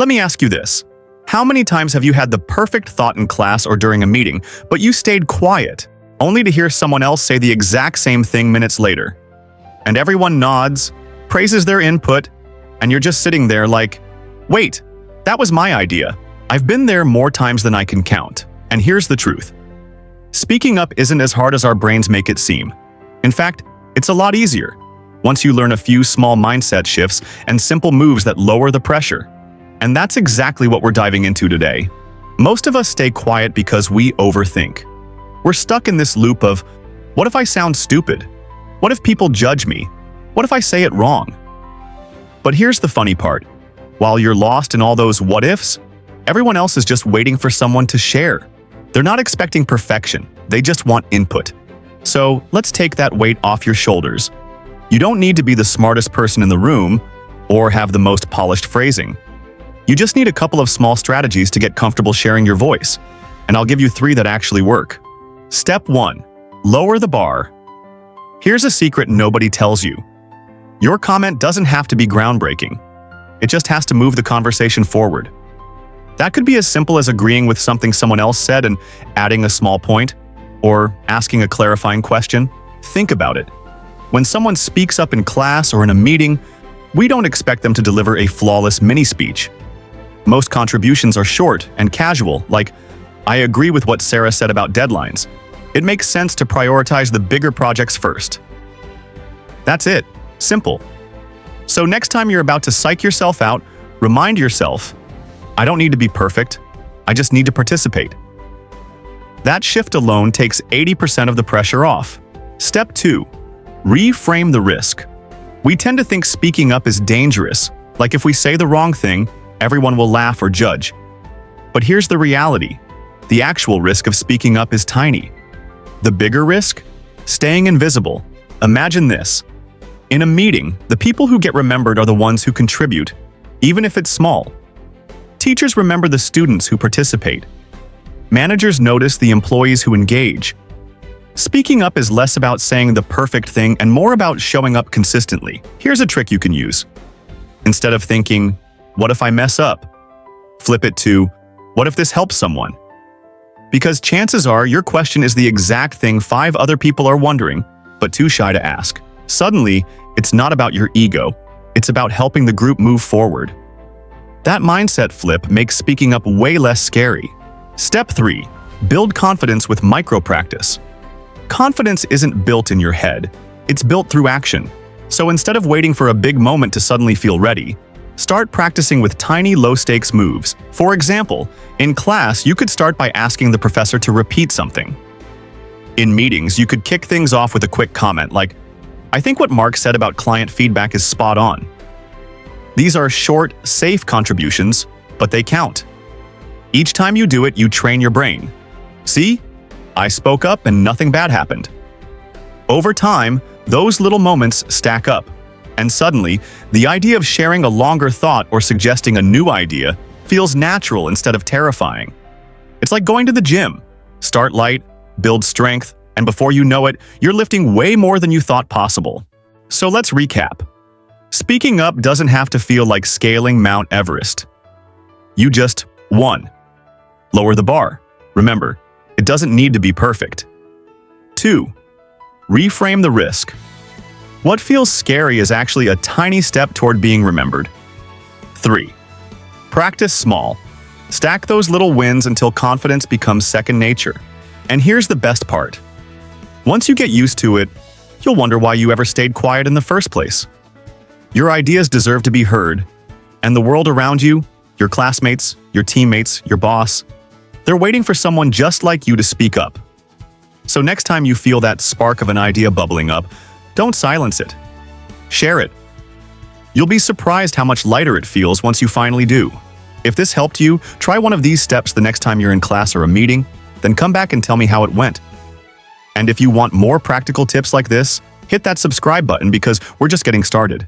Let me ask you this. How many times have you had the perfect thought in class or during a meeting, but you stayed quiet, only to hear someone else say the exact same thing minutes later? And everyone nods, praises their input, and you're just sitting there like, wait, that was my idea. I've been there more times than I can count. And here's the truth. Speaking up isn't as hard as our brains make it seem. In fact, it's a lot easier once you learn a few small mindset shifts and simple moves that lower the pressure. And that's exactly what we're diving into today. Most of us stay quiet because we overthink. We're stuck in this loop of, what if I sound stupid? What if people judge me? What if I say it wrong? But here's the funny part. While you're lost in all those what ifs, everyone else is just waiting for someone to share. They're not expecting perfection, they just want input. So let's take that weight off your shoulders. You don't need to be the smartest person in the room or have the most polished phrasing. You just need a couple of small strategies to get comfortable sharing your voice, and I'll give you 3 that actually work. Step 1. Lower the bar. Here's a secret nobody tells you. Your comment doesn't have to be groundbreaking. It just has to move the conversation forward. That could be as simple as agreeing with something someone else said and adding a small point, or asking a clarifying question. Think about it. When someone speaks up in class or in a meeting, we don't expect them to deliver a flawless mini-speech. Most contributions are short and casual, like, I agree with what Sarah said about deadlines. It makes sense to prioritize the bigger projects first. That's it. Simple. So next time you're about to psych yourself out, remind yourself, I don't need to be perfect. I just need to participate. That shift alone takes 80% of the pressure off. Step 2. Reframe the risk. We tend to think speaking up is dangerous, like if we say the wrong thing, everyone will laugh or judge. But here's the reality. The actual risk of speaking up is tiny. The bigger risk? Staying invisible. Imagine this. In a meeting, the people who get remembered are the ones who contribute, even if it's small. Teachers remember the students who participate. Managers notice the employees who engage. Speaking up is less about saying the perfect thing and more about showing up consistently. Here's a trick you can use. Instead of thinking, what if I mess up? Flip it to, what if this helps someone? Because chances are your question is the exact thing 5 other people are wondering, but too shy to ask. Suddenly, it's not about your ego. It's about helping the group move forward. That mindset flip makes speaking up way less scary. Step 3. Build confidence with micro-practice. Confidence isn't built in your head. It's built through action. So instead of waiting for a big moment to suddenly feel ready, start practicing with tiny, low-stakes moves. For example, in class, you could start by asking the professor to repeat something. In meetings, you could kick things off with a quick comment like, I think what Mark said about client feedback is spot on. These are short, safe contributions, but they count. Each time you do it, you train your brain. See? I spoke up and nothing bad happened. Over time, those little moments stack up, and suddenly, the idea of sharing a longer thought or suggesting a new idea feels natural instead of terrifying. It's like going to the gym. Start light, build strength, and before you know it, you're lifting way more than you thought possible. So let's recap. Speaking up doesn't have to feel like scaling Mount Everest. You just 1. Lower the bar. Remember, it doesn't need to be perfect. 2. Reframe the risk. What feels scary is actually a tiny step toward being remembered. 3. Practice small. Stack those little wins until confidence becomes second nature. And here's the best part. Once you get used to it, you'll wonder why you ever stayed quiet in the first place. Your ideas deserve to be heard, and the world around you, your classmates, your teammates, your boss, they're waiting for someone just like you to speak up. So next time you feel that spark of an idea bubbling up, don't silence it. Share it. You'll be surprised how much lighter it feels once you finally do. If this helped you, try one of these steps the next time you're in class or a meeting, then come back and tell me how it went. And if you want more practical tips like this, hit that subscribe button because we're just getting started.